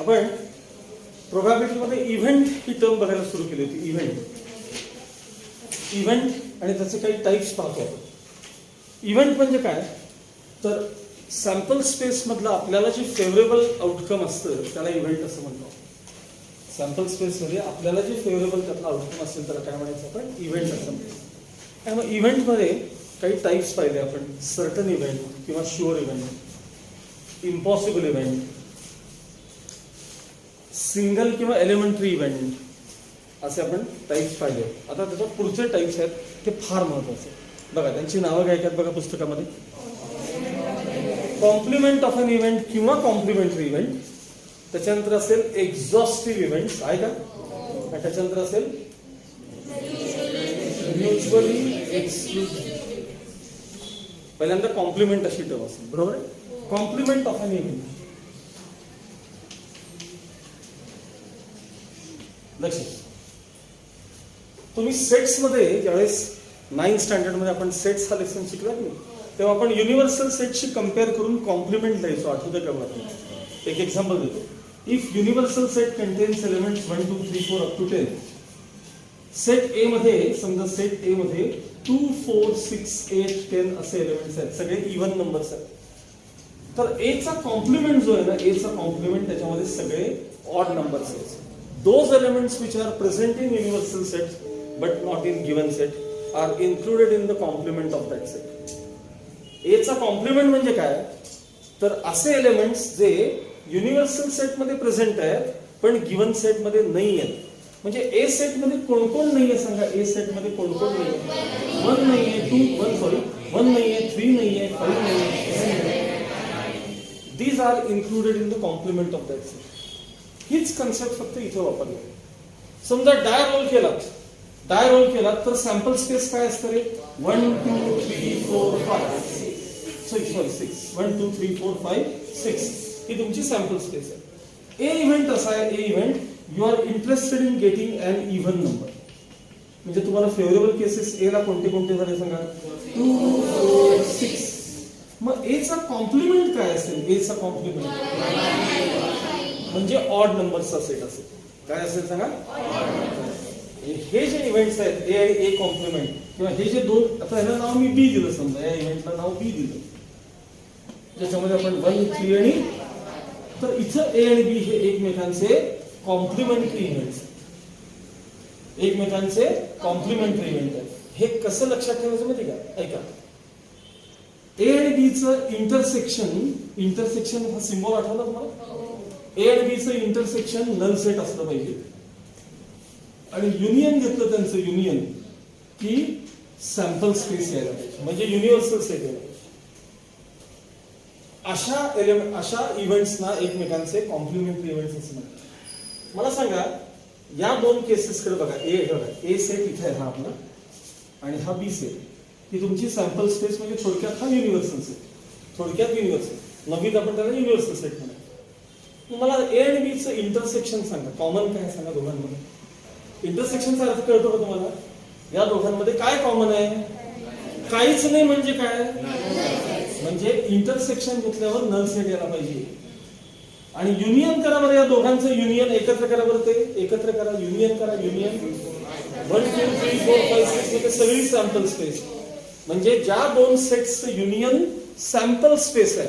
आपण प्रोबॅबिलिटीमध्ये इव्हेंट ही टर्म बघायला सुरू केली होती. इव्हेंट आणि त्याचे काही टाईप्स पाहतो आपण. इव्हेंट म्हणजे काय, तर सॅम्पल स्पेस मधलं आपल्याला जे फेवरेबल आउटकम असतं त्याला इव्हेंट असं म्हणतो. सॅम्पल स्पेस मध्ये आपल्याला जे फेवरेबल त्यातलं आउटकम असेल त्याला काय म्हणायचं आपण, इव्हेंट असं म्हणतो. त्यामुळे इव्हेंटमध्ये काही टाईप्स पाहिले आपण. सर्टन इव्हेंट किंवा sure event, impossible event, single किंवा एलिमेंटरी इव्हेंट, असे आपण टाईप्स पाहिले. आता त्याच्या पुढचे टाईप्स आहेत ते फार महत्वाचे. बघा त्यांची नावं काय आहेत बघा पुस्तकामध्ये. कॉम्प्लिमेंट ऑफ एन इव्हेंट किंवा कॉम्प्लिमेंटरी इव्हेंट. त्याच्यानंतर असेल एक्झॉस्टिव्ह इव्हेंट्स आहे का, आणि त्याच्यानंतर असेल म्युच्युअली एक्सक्लुसिव्ह. पहिल्यांदा कॉम्प्लिमेंट अशी टर्म असेल, बरोबर आहे. कॉम्प्लिमेंट ऑफ एन इव्हेंट, लक्षात तुम्ही सेट्स मध्ये ज्यावेळेस 9th स्टँडर्ड मध्ये आपण सेट्स हा लेसन शिकला नाही, तेव्हा आपण युनिव्हर्सल सेटशी कम्पेअर करून कॉम्प्लिमेंट द्यायचो. आठवतं का मला? एक एक्झाम्पल देतो. If universal set contains elements 1 2 3 4 up to 10, set A मध्ये समजा सेट ए मध्ये 2 4 6 8 10 असे एलिमेंट्स आहेत, सगळे इव्हन नंबर्स आहेत. तर ए चा कॉम्प्लिमेंट जो आहे ना, ए चा कॉम्प्लिमेंट त्याच्यामध्ये सगळे ऑड नंबर्स आहेत. Those elements which are present in universal set but not in given set are included in the complement of that set. A चा कॉम्प्लिमेंट म्हणजे काय, तर असे एलिमेंट्स जे युनिव्हर्सल सेट मध्ये प्रेझेंट आहेत पण गिवन सेट मध्ये नाही आहेत. म्हणजे ए सेट मध्ये कोण कोण नाहीये सांगा. ए सेट मध्ये कोण कोण नाहीये. 1 नाहीये, 1 नाहीये, 3 नाहीये, 5 नाहीये. These are included in the complement of that set. हीच कन्सेप्ट फक्त इथे वापरली. समजा डाय रोल केलात तर सॅम्पल स्पेस काय असतं रे, 1 2 3 4 5 6 1 2 3 4 5 6 ही तुमची सॅम्पल स्पेस आहे. ए इव्हेंट असा आहे, A event you are interested in getting an even number. म्हणजे तुम्हाला फेवरेबल केसेस ए ला कोणते कोणते झाले सांगा, 2 4 6. मग ए चा कॉम्प्लिमेंट काय असेल, ए चा कॉम्प्लिमेंट म्हणजे ऑड नंबरचा सेट असेल. काय असेल सांगा, हे जे इव्हेंट्स आहेत ए आणि ए कॉम्प्लिमेंट, किंवा हे जे दोन, आता ह्याला नाव मी बी दिलं, समजा या इव्हेंटला नाव बी दिलं, ज्याच्यामध्ये आपण 1 3 आणि, तर इथं ए आणि बी हे एकमेकांचे कॉम्प्लिमेंटरी इव्हेंट्स, एकमेकांचे कॉम्प्लिमेंटरी इव्हेंट आहेत. हे कसं लक्षात ठेवायचं माहिती का, ऐका. ए आणि बी चं इंटरसेक्शन हा सिम्बॉल आठवला तुम्हाला. ए आणि बी चं इंटरसेक्शन नल सेट असलं पाहिजे, आणि युनियन घेतलं त्यांचं युनियन की सॅम्पल स्पेस यायला पाहिजे, म्हणजे युनिव्हर्सल सेट यायला पाहिजे. अशा इव्हेंट्सना एकमेकांचे कॉम्प्लिमेंटरी इव्हेंट्स असं म्हणतात. मला सांगा या दोन केसेसकडे बघा. ए सेट इथे आहे हा आपला, आणि हा बी सेट, ही तुमची सॅम्पल स्पेस. म्हणजे थोडक्यात हा युनिव्हर्सल सेट, थोडक्यात युनिव्हर्सल. नवीन आपण त्याला युनिव्हर्सल सेट म्हणतो. मला ए आणि बी चं इंटरसेक्शन सांगा, कॉमन काय सांगा दोघांमध्ये. इंटरसेक्शनचा अर्थ कळतो का तुम्हाला? या दोघांमध्ये काय कॉमन आहे? काहीच नाही. म्हणजे काय, म्हणजे इंटरसेक्शन घेतल्यावर नल सेट यायला पाहिजे. आणि युनियन करा बरं, या दोघांचं युनियन एकत्र करा बरं, ते एकत्र करा, युनियन करा, युनियन 1 2 3 4 5 6 मध्ये सगळी सॅम्पल स्पेस. म्हणजे ज्या दोन सेट्सचं युनियन सॅम्पल स्पेस आहे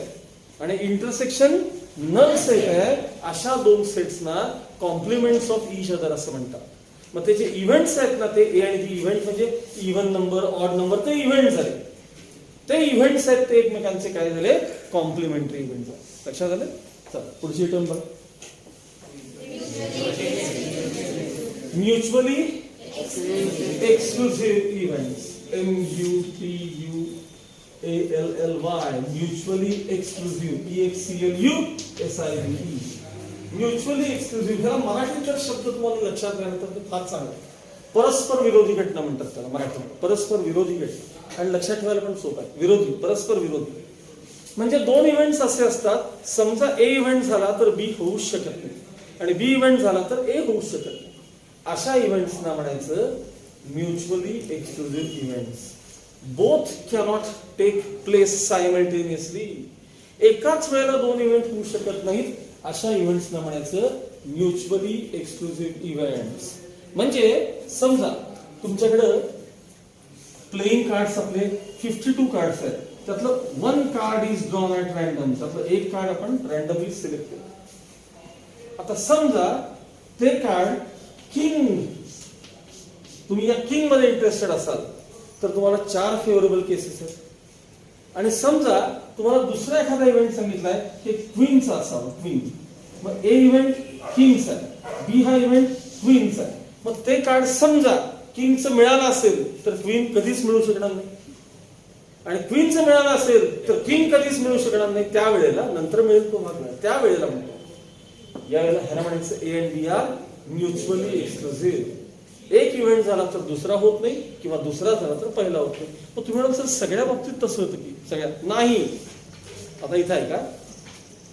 आणि इंटरसेक्शन नल सेट आहे, अशा दोन सेट्सना कॉम्प्लिमेंट्स ऑफ ईच अदर असं म्हणतात. मग ते जे इव्हेंट्स आहेत ना, ते ए आणि बी इव्हेंट, म्हणजे इव्हन नंबर ऑड नंबर, ते इव्हेंट झाले. ते इव्हेंट्स आहेत ते एकमेकांचे काय झाले, कॉम्प्लिमेंटरी इव्हेंट झाले. लक्षात आलं? चला पुढची टर्म बघा. Mutually exclusive events, MUTUALLY, mutually exclusive, EXCLUSIVE. Mutually exclusive, ह्याला मराठीत जर शब्द तुम्हाला लक्षात राहिला तर ते फार चांगलं. परस्पर विरोधी घटना म्हणतात त्याला मराठीत, परस्पर विरोधी घटना. आणि लक्षात ठेवायला पण सोपं आहे, विरोधी, परस्पर विरोधी. म्हणजे दोन इव्हेंट्स असे असतात, समजा ए इव्हेंट झाला तर बी होऊच शकत नाही, आणि बी इव्हेंट झाला तर ए होऊच शकत नाही. अशा इव्हेंट्सना म्हणायचं mutually exclusive events. Both cannot take place simultaneously. एकाच वेळेला दोन इव्हेंट होऊ शकत नाहीत, अशा इव्हेंट्सना म्हणायचं म्युच्युअली एक्सक्लुसिव्ह इव्हेंट्स. म्हणजे समजा तुमच्याकडं प्लेइंग कार्ड्स आपले 52 कार्ड्स आहेत, त्यातलं 1 card is drawn at random, त्यातलं एक कार्ड आपण रँडमली सिलेक्ट केलं. आता समजा ते कार्ड किंग, तुम्ही या किंग मध्ये इंटरेस्टेड असाल तर तुम्हाला 4 फेवरेबल केसेस आहेत. आणि समजा तुम्हाला दुसरा एखादा इव्हेंट सांगितलाय की क्वीनचा असावा, क्वीन. मग ए इव्हेंट किंगचा आहे, बी हा इव्हेंट क्वीनचा आहे. मग ते कार्ड समजा किंगचं मिळालं असेल तर क्वीन कधीच मिळू शकणार नाही, आणि क्वीनचं मिळालं असेल तर किंग कधीच मिळू शकणार नाही. त्यावेळेला नंतर मिळेल तो भाग नाही, त्यावेळेला म्हणतो. यावेळेला ह्याला म्हणायचं A and B are mutually exclusive. एक इव्हेंट झाला तर दुसरा होत नाही, किंवा दुसरा झाला तर पहिला होत नाही. मग तुम्ही म्हणाल सर सगळ्या बाबतीत तसं होतं की? सगळ्यात नाही. आता इथं आहे का,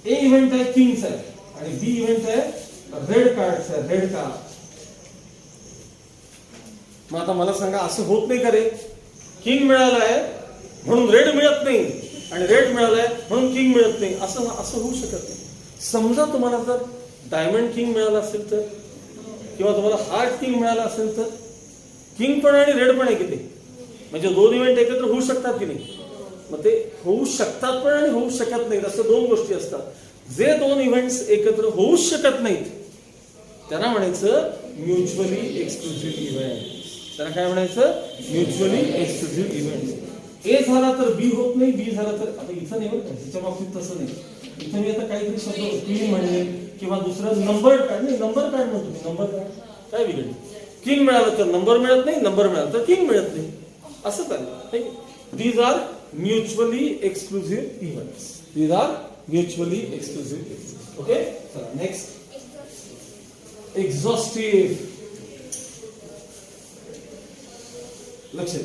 ए इव्हेंट आहे किंगचा आहे, आणि बी इव्हेंट आहे रेड कार्डचा आहे, रेड कार्ड. मग आता मला सांगा, असं होत नाही का रे? किंग मिळालाय म्हणून रेड मिळत नाही, आणि रेड मिळालाय म्हणून किंग मिळत नाही, असं असं होऊ शकत नाही. समजा तुम्हाला जर डायमंड किंग मिळाला असेल तर, किंवा तुम्हाला हार्ट किंग मिळाला असेल तर, किंग पण आणि रेड पण आहे किती, म्हणजे 2 इव्हेंट एकत्र होऊ शकतात की नाही? मग ते होऊ शकतात पण आणि होऊ शकत नाहीत, असं 2 गोष्टी असतात. जे 2 इव्हेंट्स एकत्र होऊ शकत नाहीत त्यांना म्हणायचं म्युच्युअली एक्सक्लुसिव्ह इव्हेंट. त्यांना काय म्हणायचं? Mutually exclusive event. ए झाला तर बी होत नाही, बी झाला तर, आता इथं नाही बरं, तिच्या बाबतीत तसं नाही. इथं मी आता काहीतरी शब्द क्वीन म्हणले, किंवा दुसरं नंबर कार्ड, नाही नंबर कार्ड म्हणतो मी, नंबर कार्ड काय बिघडलं? किंग मिळालं तर नंबर मिळत नाही, नंबर मिळालं तर किंग मिळत नाही, असं चालेल. These are mutually exclusive events. These are mutually exclusive events. Okay, चला नेक्स्ट. एक्झॉस्टिव्ह. लक्ष द्या.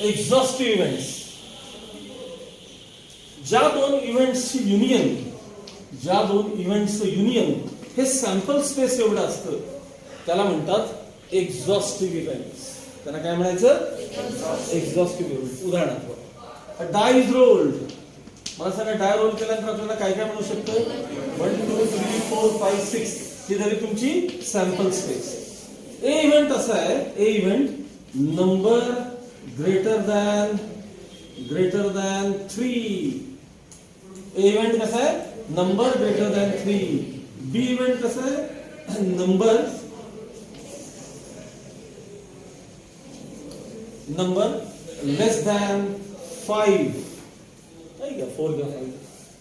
एक्झॉस्टिव्ह इव्हेंट्स, ज्या 2 इव्हेंट्सची युनियन, ज्या 2 इव्हेंट्सचं युनियन हे सॅम्पल स्पेस एवढं असतं, त्याला म्हणतात एक्झॉस्टिव्ह इव्हेंट्स. त्यांना काय म्हणायचं? Exhaustive events. उदाहरणार्थ, डाय इज रोल्ड. मला सांगा, डाय रोल केल्यानंतर आपल्याला काय काय मिळू शकतं? 1 2 3 4 5 6 ही झाली तुमची सॅम्पल स्पेस. ए इव्हेंट असा आहे, A event number greater than 3. A event कसा आहे? Number greater than 3. B event कसा आहे? Number less than 5. 4 घ्या, 5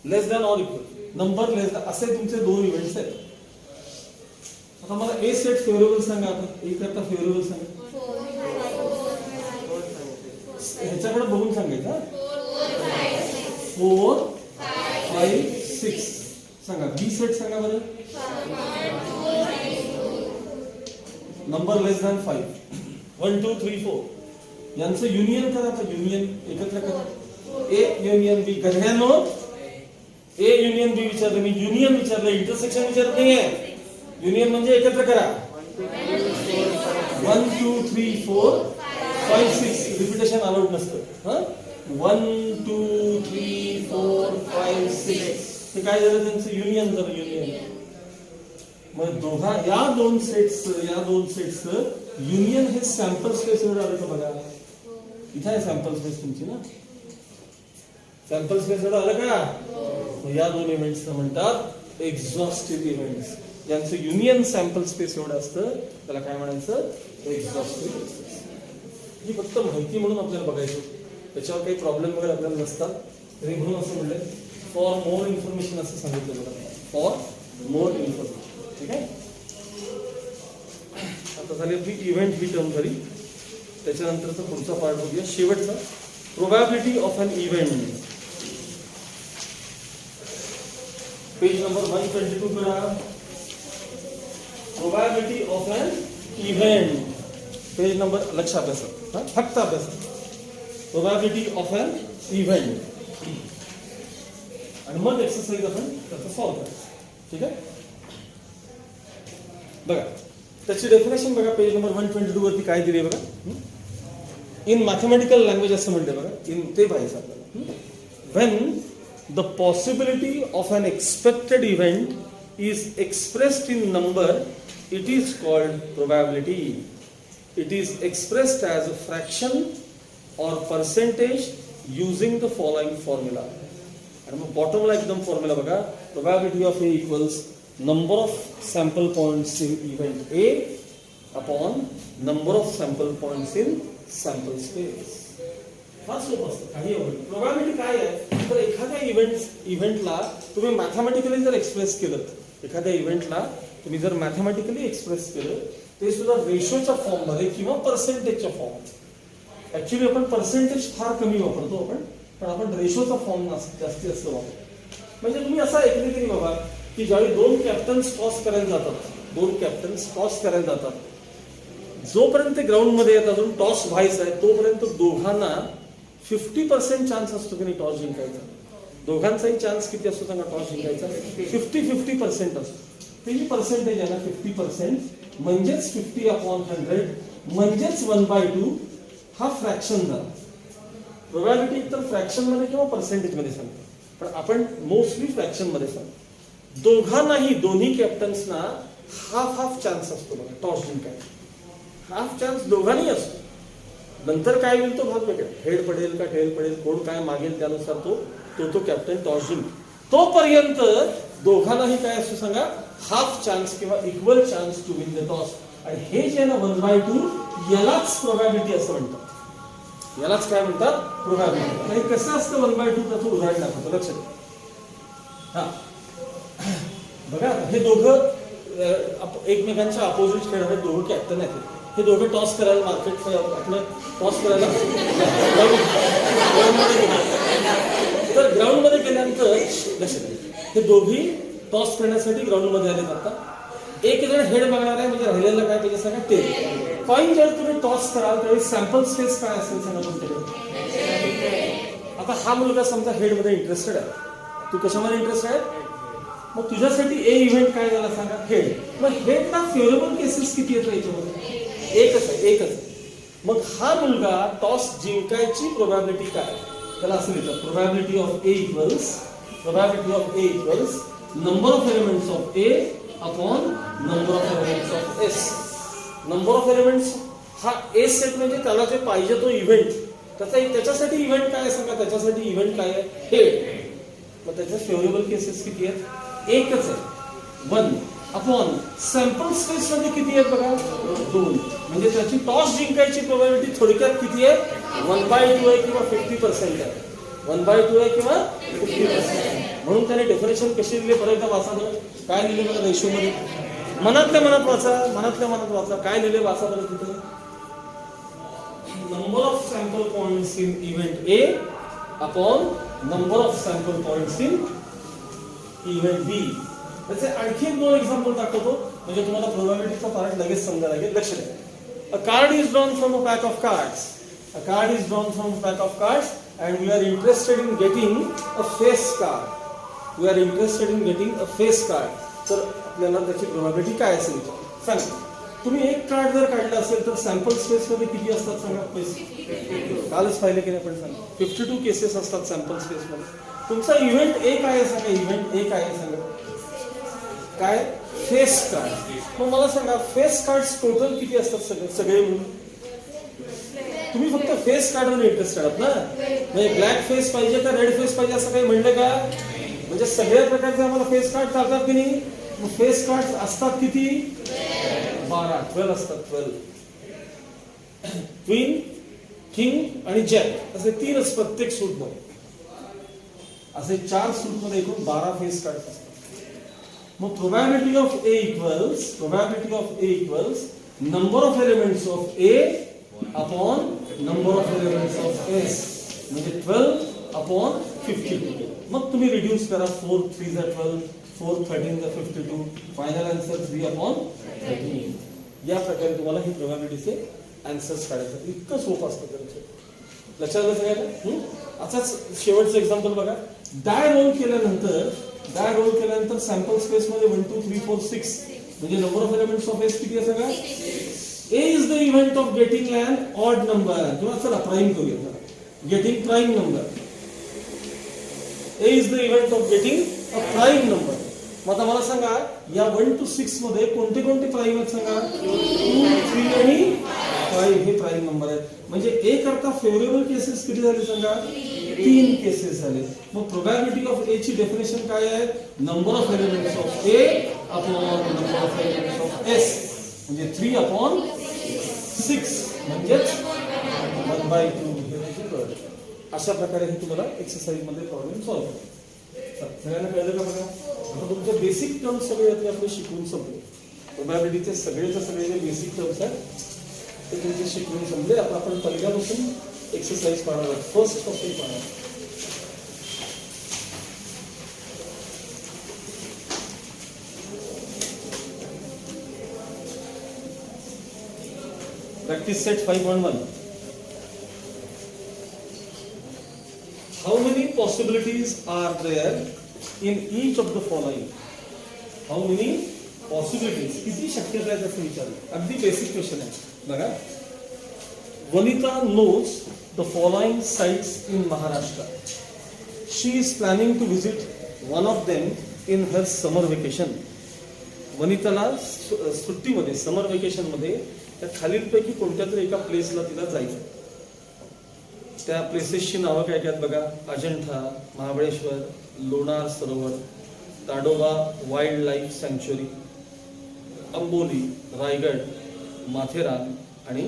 less than or equal, number less than, असे तुमचे 2 इव्हेंट्स आहेत. आता मला ए सेट फेवरेबल सांगा. आता ए करता फेवरेबल सांगा. ह्याच्याकडे बघून सांगायचं. 4 5 6 सांगा. बी सेट सांगा बरं. Number less than 5. 1 2 3 4 यांचं युनियन करा. आता युनियन एकत्र करा. A union B. घड्यानो A union बी विचारलं मी, युनियन विचारलं, इंटरसेक्शन विचारत नाहीये. युनियन म्हणजे एकत्र करा. 1 2 3 4 5 6 रिपिटेशन अलाउड नसतं. 1 2 3 4 5 6 हे काय झालं? त्यांचं युनियन झालं. युनियन मग या दोन सेट्स युनियन हे सॅम्पल स्पेस वर आलं का बघा. इथे आहे सॅम्पल स्पेस तुमची ना. सॅम्पल स्पेस वर आलं का? या 2 इव्हेंट्स म्हणतात एक्झॉस्टिव्ह इव्हेंट्स. ज्यांचं युनियन सॅम्पल स्पेस एवढं असतं त्याला काय म्हणायचं? Exhaustive space. ही फक्त माहिती म्हणून आपल्याला बघायचं, त्याच्यावर काही प्रॉब्लेम वगैरे आपल्याला नसतात. तरी म्हणून असं म्हणलं फॉर मोर इन्फॉर्मेशन असं सांगितलं बघा. For more information. ठीक आहे. आता झाली आपली इव्हेंट ही टर्म झाली. त्याच्यानंतरचा पुढचा पार्ट बघूया, शेवटचा, probability of an event. Page number 122 करा. Probability of an event. Page number, लक्ष अभ्यास, फक्त अभ्यास. Probability of an event. आणि मग एक्सरसाइज आपण त्याचं सॉल्व्ह करायचं. ठीक आहे. बघा त्याची डेफिनेशन बघा, पेज नंबर 122 वरती काय दिली बघा. इन मॅथमॅटिकल लँग्वेज असं म्हणते बघा, इन ते पाहिजे आपल्याला. When the possibility of unexpected event is expressed in number, it is called probability. It is expressed as a fraction or percentage using the following formula. आणि मग बॉटमला एकदम फॉर्म्युला बघा, probability of A equals number of sample points in event A upon number of sample points in sample space. फार सोपं असतं, काही एवढं. प्रोबॅबिलिटी काय आहे तर एखाद्या इव्हेंटला तुम्ही मॅथमॅटिकली जर एक्सप्रेस केलं, एखाद्या इव्हेंटला तुम्ही जर मॅथमॅटिकली एक्सप्रेस केलं, ते सुद्धा रेशोच्या फॉर्ममध्ये किंवा पर्सेंटेजच्या फॉर्म. ऍक्च्युली आपण पर्सेंटेज फार कमी वापरतो पण आपण रेशोचा फॉर्म जास्तीत जास्त वापरतो. म्हणजे तुम्ही असं ऐकले की बाबा की ज्यावेळी दोन कॅप्टन्स टॉस करायला जातात, जोपर्यंत ग्राउंड मध्ये येतात, अजून टॉस व्हायचा आहे तोपर्यंत दोघांना 50% चान्स असतो की नाही टॉस जिंकायचा. दोघांचाही चान्स किती असतो सांगा टॉस जिंकायचा? 50% असतो. ते जी पर्सेंटेज आहे ना 50% म्हणजेच 50/100 म्हणजेच 1/2 हा फ्रॅक्शन झाला. प्रोबॅबिलिटी तर फ्रॅक्शन मध्ये किंवा पर्सेंटेज मध्ये सांगतो, पण आपण मोस्टली फ्रॅक्शन मध्ये सांगतो. दोघांनाही, दोन्ही कॅप्टन्सना हाफ चान्स असतो बघा टॉस जिंकायचा. हाफ चान्स दोघांनी असतो. नंतर काय होईल तो भाग वेगळा, हेड पडेल का टेल पडेल, कोण काय मागेल त्यानुसार तो कॅप्टन टॉस जिंक. तोपर्यंत दोघांनाही काय असतो सांगा, हाफ चान्स किंवा equal chance to win the toss. आणि हे जे ना 1/2 यालाच प्रोबॅबिलिटी असं म्हणतात. यालाच काय म्हणतात? प्रोबॅबिलिटी. आणि कसं असतं 1/2 त्याचं उदाहरण दाखवतो, लक्षात घ्या. हा बघा, हे दोघं एकमेकांच्या अपोजिट खेळणारे दोघं कॅप्टन आहेत. हे दोघं टॉस करायला आपलं टॉस करायला तर ग्राउंड मध्ये गेल्यानंतर लक्षात घ्या, हे दोघी टॉस करण्यासाठी ग्राउंड मध्ये आले. आता एक जण हेड बघणार आहे, म्हणजे राहिलेलं काय पाहिजे सांगा टेल. कॉइन जर तुम्ही टॉस कराल त्यावेळी सॅम्पल स्पेस काय असेल सांगा तुमच्याकडे. आता हा मुलगा समजा हेड मध्ये इंटरेस्टेड आहे, तू कशामध्ये इंटरेस्टेड आहे? मग तुझ्यासाठी ए इव्हेंट काय झाला सांगा? हेड. मग हेडला फेवरेबल केसेस किती येतात याच्यामध्ये? एकच आहे. मग हा मुलगा टॉस जिंकायची प्रोबॅबिलिटी काय? त्याला असं लिहितात, probability of A equals number of elements of A upon number of elements of S. Number of elements हा ए सेट म्हणजे त्याला जे पाहिजे तो इव्हेंट, त्याच्यासाठी इव्हेंट काय आहे सांगा? त्याच्यासाठी इव्हेंट काय आहे? हेड. मग त्याच्या फेवरेबल केसेस किती आहेत? एकच आहे, 1 अपॉन सॅम्पल स्पेस मध्ये किती आहेत बघा? 2. म्हणजे त्याची टॉस जिंकायची प्रोबॅबिलिटी थोडक्यात किती आहे? 1/2 आहे किंवा 50% आहे. 1/2 आहे किंवा 50%. म्हणून त्याने डेफिनेशन कशी दिली परत एकदा वाचा बरं. काय लिहिले बघा रेशो मध्ये? मनातल्या मनात वाचा. काय लिहिले वाचा बरं तिथे? Number of sample points in event A upon number of sample points in event B. त्याचे आणखी 2 एक्झाम्पल दाखवतो, म्हणजे तुम्हाला प्रोबॅबिलिटीचा पार्ट लगेच समजायला लागेल. लक्ष द्या. A card is drawn from a pack of cards. And we are interested in getting a face card. तर आपल्याला त्याची प्रोबॅबिलिटी काय असेल सांगा. तुम्ही एक कार्ड जर काढलं असेल तर सॅम्पल स्पेस मध्ये किती असतात सांगा? कालच पाहिले की नाही पण सांगा, 52 केसेस असतात सॅम्पल स्पेस मध्ये. तुमचा इव्हेंट ए काय आहे सांगा? काय? Face card. मग मला सांगा फेस कार्ड टोटल किती असतात सगळे मिळून? तुम्ही फक्त फेस कार्डवर इंटरेस्टेड आहात ना? म्हणजे ब्लॅक फेस पाहिजे का रेड फेस पाहिजे असं काही म्हणलं का? म्हणजे सगळ्या प्रकारचे आम्हाला फेस कार्ड चालतात की नाही? मग फेस कार्ड असतात किती? 12 असतात. 12. क्वीन, किंग आणि जॅक असे 3च प्रत्येक सूट मध्ये. असे 4 सूट मध्ये एकूण 12 फेस कार्ड असतात. मग probability of A equals number of elements of A upon number of elements of S, म्हणजे 12/52. मग तुम्ही रिड्यूस करा. 4 3 12, 4 13 52. Final answer 3/13. या प्रकारे तुम्हाला ही प्रोबॅबिलिटीचे आन्सर्स काढायचे. इतकं सोपं असतं. लक्षात सगळ्यांना. असाच शेवटचं एक्झाम्पल बघा. डाय रोल केल्यानंतर सॅम्पल स्पेस मध्ये 1 2 3 4 6 म्हणजे number of elements of S किती आहे सगळं? A is the event of getting an odd number. किंवा चला प्राईम करूया. Getting prime number. A is the event of getting a prime number. मग आता मला सांगा या 1 to 6 मध्ये कोणते कोणते प्राईम आहेत सांगा. 2, 3 आणि 5 हे प्राईम नंबर आहेत. म्हणजे A करता फेवरेबल केसेस किती झाले सांगा. 3 केसेस झाले. मग प्रोबॅबिलिटी ऑफ A ची डेफिनेशन काय आहे. Number of elements of A upon number of elements of S म्हणजे 3 अपॉन 6 म्हणजेच 1/2. अशा प्रकारे हे तुम्हाला एक्सरसाइज मध्ये प्रॉब्लेम सॉल्व्ह करा. सगळ्यांना कळलं का बघा. आता तुमचे बेसिक टर्म्स सगळे यातले आपले शिकवून संपले. प्रोबॅबिलिटीचे सगळे जे बेसिक टर्म्स आहेत ते तुमचे शिकवून संपले. आता आपण पहिल्यापासून एक्सरसाइज पाहणार आहोत. फर्स्ट पासून पाहणार. Practice set 5.1. How many possibilities are there in each of the following? How many possibilities? किती शक्यता आहेत असं विचारलं. अगदी बेसिक क्वेश्चन आहे बघा. Vanita knows the following sites in Maharashtra. She is planning to visit one of them in her summer vacation. वनिताला सुट्टीमध्ये समर vacation मध्ये त्या खालीलपैकी कोणत्या तरी एका प्लेसला तिला जायचं. त्या प्लेसेसची नावं काय काय बघा. अजंठा, महाबळेश्वर, लोणार सरोवर, Tadoba wild life sanctuary, Amboli, Raigad, Matheran आणि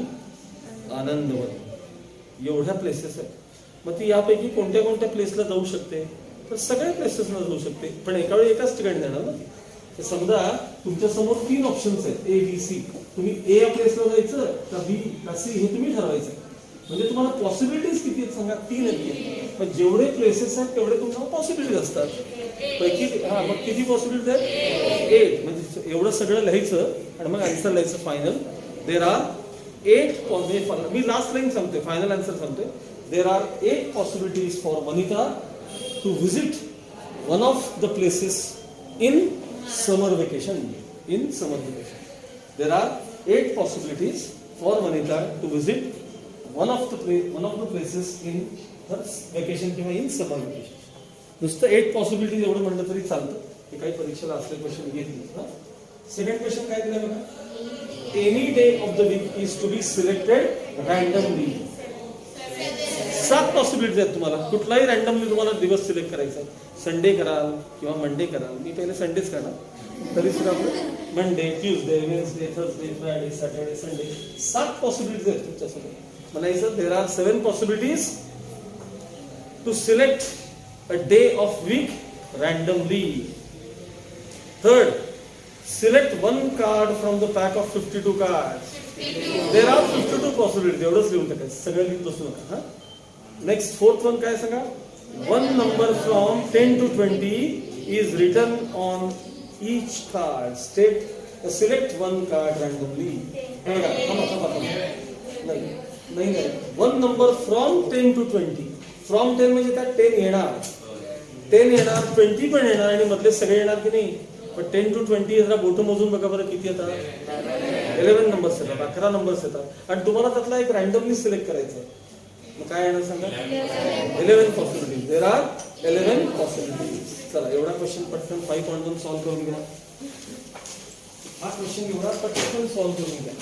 आनंदवन. एवढ्या प्लेसेस आहेत. मग ती यापैकी कोणत्या कोणत्या प्लेसला जाऊ शकते. तर सगळ्या प्लेसेसला जाऊ शकते. पण एका वेळी एकाच ठिकाणी जाणार ना ती. तर समजा तुमच्या समोर 3 ऑप्शन्स आहेत A, B, C. तुम्ही A या प्लेसला जायचं का B का C हे तुम्ही ठरवायचं. म्हणजे तुम्हाला पॉसिबिलिटीज किती आहेत सांगा. 3 आहेत. पण जेवढे प्लेसेस आहेत तेवढे तुम्हाला पॉसिबिलिटीज असतात. पैकी मग किती पॉसिबिलिटीज आहेत. 8. म्हणजे एवढं सगळं लिहायचं आणि मग आन्सर लिहायचं फायनल. There are 8. मी लास्ट लाईन सांगतोय, फायनल आन्सर सांगतोय. There are 8 possibilities for Vanita to visit one of the places in summer vacation. In summer vacation there are 8 possibilities for Vanita to visit one of the places in her vacation किंवा in summer vacation. नुसतं 8 possibilities एवढं म्हटलं तरी चालतं. हे काही परीक्षेला असले क्वेश्चन घेतले. सेकंड क्वेश्चन काय दिलं बघा. Any day of the week is to be selected randomly. 7 possibilities आहेत तुम्हाला. कुठलाही रँडमली तुम्हाला दिवस सिलेक्ट करायचा आहे. संडे कराल किंवा मंडे कराल. मी पहिले संडेच करणार. तरी सुद्धा आपलं Monday, Tuesday, Wednesday, Thursday, Friday, Saturday, Sunday 7 possibilities आहेत तुमच्यासमोर. म्हणायचं there are 7 possibilities to select a day of week randomly. Third, select 1 card from the pack of 52 cards. There are 52 possibilities. एवढंच लिहून टाकायचं. सगळं लिहून बसू नका. नेक्स्ट फोर्थ वन काय सांगा. 1 number from 10 to 20 is written on each card. Select 1 card randomly. नाही 1 number from 10 to 20. From 10 म्हणजे काय. 10 येणार, 20 पण येणार आणि मधले सगळे येणार की नाही. पण 10 to 20 जरा बोटं मोजून बघा बरं किती येतात. 11 नंबर्स येतात, 11 नंबर्स येतात. आणि तुम्हाला त्यातला एक रँडमली सिलेक्ट करायचं आहे. मग काय येणार सांगा. 11 पॉसिबिलिटीज. There are 11 possibilities. चला एवढा क्वेश्चन पटकन 5.1 सॉल्व्ह करून घ्या. हा क्वेश्चन एवढा पटकन सॉल्व्ह करून घ्या.